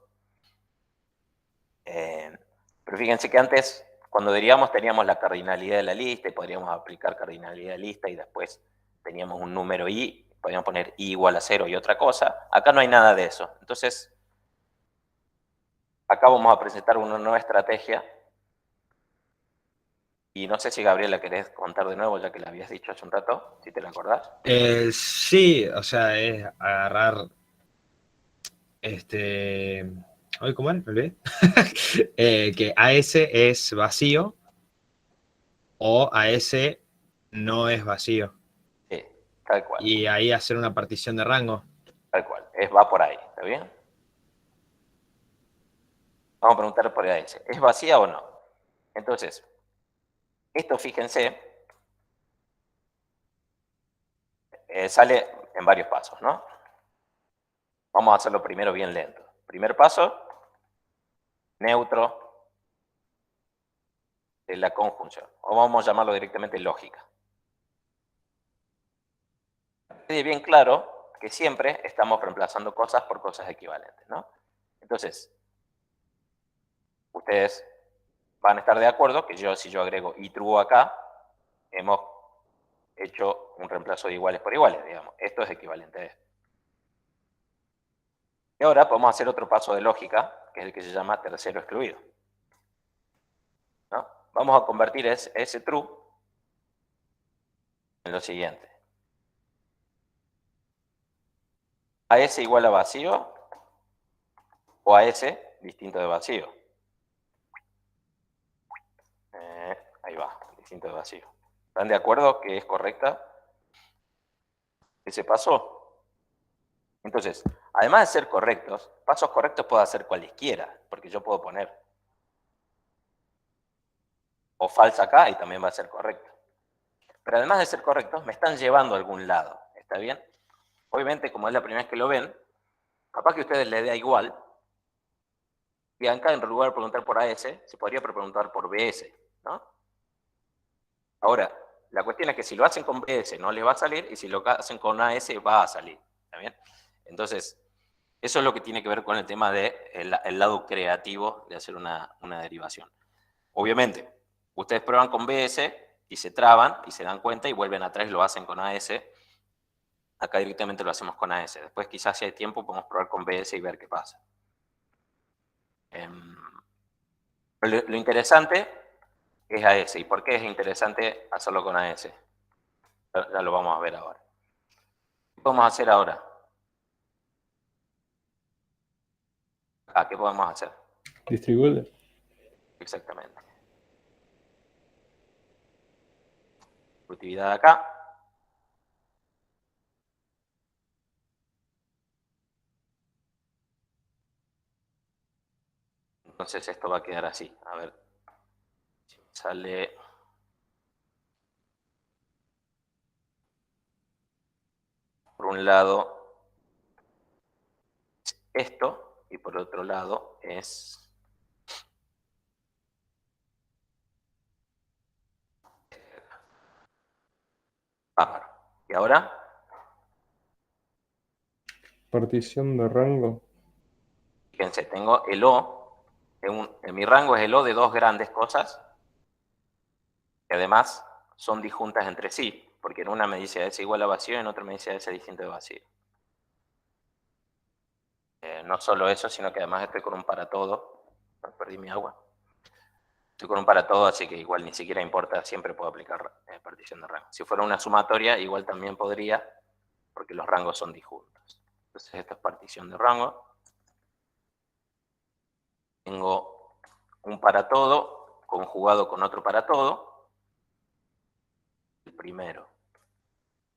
Speaker 1: Pero fíjense que antes, cuando derivamos, teníamos la cardinalidad de la lista y podríamos aplicar cardinalidad de lista y después teníamos un número i, podríamos poner i igual a 0 y otra cosa. Acá no hay nada de eso. Entonces, acá vamos a presentar una nueva estrategia. Y no sé si, Gabriel, la querés contar de nuevo, ya que la habías dicho hace un rato, si te la acordás.
Speaker 2: Sí, o sea, es agarrar Oye, ¿cómo es? Me olvidé. Que AS es vacío o AS no es vacío.
Speaker 1: Sí, tal cual.
Speaker 2: Y ahí hacer una partición de rango.
Speaker 1: Tal cual. Va por ahí, ¿está bien? Vamos a preguntar por AS. ¿Es vacía o no? Entonces, esto fíjense, sale en varios pasos, ¿no? Vamos a hacerlo primero bien lento. Primer paso, neutro de la conjunción. O vamos a llamarlo directamente lógica. Quede bien claro que siempre estamos reemplazando cosas por cosas equivalentes, ¿no? Entonces, ustedes van a estar de acuerdo que si yo agrego y true acá, hemos hecho un reemplazo de iguales por iguales, digamos. Esto es equivalente a esto. Y ahora podemos hacer otro paso de lógica, que es el que se llama tercero excluido, ¿no? Vamos a convertir ese true en lo siguiente. AS igual a vacío o AS distinto de vacío. Ahí va, distinto de vacío. ¿Están de acuerdo que es correcta ese paso? Entonces, además de ser correctos, pasos correctos puedo hacer cualesquiera, porque yo puedo poner o falsa acá y también va a ser correcto. Pero además de ser correctos, me están llevando a algún lado, ¿está bien? Obviamente, como es la primera vez que lo ven, capaz que a ustedes les dé igual, y acá en lugar de preguntar por AS, se podría preguntar por BS, ¿no? Ahora, la cuestión es que si lo hacen con BS no les va a salir, y si lo hacen con AS va a salir, ¿está bien? Entonces, eso es lo que tiene que ver con el tema del lado creativo de hacer una derivación. Obviamente, ustedes prueban con BS y se traban y se dan cuenta y vuelven atrás y lo hacen con AS. Acá directamente lo hacemos con AS. Después, quizás si hay tiempo, podemos probar con BS y ver qué pasa. Lo interesante es AS. ¿Y por qué es interesante hacerlo con AS? Ya lo vamos a ver ahora. ¿Qué podemos hacer ahora? ¿Qué podemos hacer?
Speaker 3: Distribuir.
Speaker 1: Exactamente. Distributividad acá. Entonces esto va a quedar así. A ver. Si sale. Por un lado es esto y por otro lado es bárbaro. ¿Y ahora?
Speaker 3: Partición de rango.
Speaker 1: Fíjense, tengo el O, en mi rango es el O de dos grandes cosas, que además son disjuntas entre sí, porque en una me dice S igual a vacío y en otra me dice S distinto de vacío. No solo eso, sino que además estoy con un para todo. Perdí mi agua. Estoy con un para todo, así que igual ni siquiera importa, siempre puedo aplicar partición de rango. Si fuera una sumatoria, igual también podría, porque los rangos son disjuntos. Entonces esto es partición de rango. Tengo un para todo conjugado con otro para todo. El primero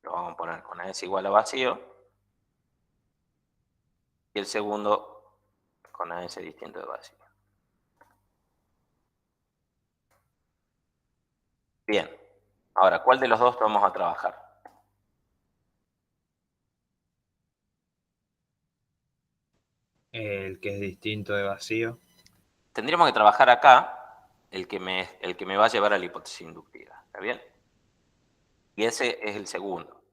Speaker 1: lo vamos a poner con AS igual a vacío. Y el segundo con AS distinto de vacío. Bien. Ahora, ¿cuál de los dos vamos a trabajar?
Speaker 2: El que es distinto de vacío.
Speaker 1: Tendríamos que trabajar acá el que me va a llevar a la hipótesis inductiva. ¿Está bien? Y ese es el segundo.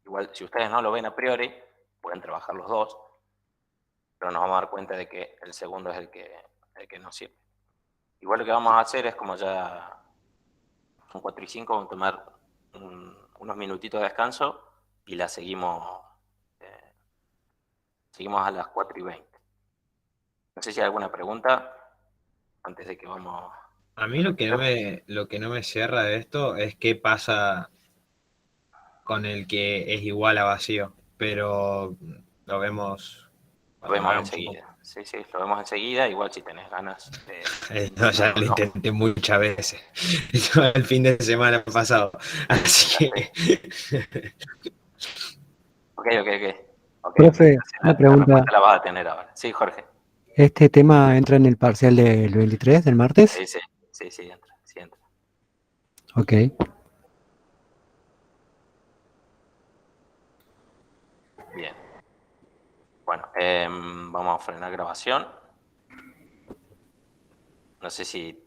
Speaker 1: Igual, si ustedes no lo ven a priori, pueden trabajar los dos, pero nos vamos a dar cuenta de que el segundo es el que nos sirve. Igual lo que vamos a hacer es, como ya son 4 y 5, vamos a tomar unos minutitos de descanso y la seguimos a las 4 y 20. No sé si hay alguna pregunta antes de que vamos.
Speaker 2: A mí lo que no me cierra de esto es qué pasa con el que es igual a vacío, pero lo vemos
Speaker 1: Lo vemos
Speaker 2: hablamos un
Speaker 1: enseguida. Sí, lo vemos enseguida. Igual si tenés ganas de...
Speaker 2: No, ya lo intenté muchas veces. El fin de semana pasado. Así que.
Speaker 1: Ok.
Speaker 8: Profe, una pregunta.
Speaker 1: La vas a tener ahora. Sí, Jorge.
Speaker 8: ¿Este tema entra en el parcial del 23, del martes?
Speaker 1: Sí, entra.
Speaker 8: Ok.
Speaker 1: Bueno, vamos a frenar grabación. No sé si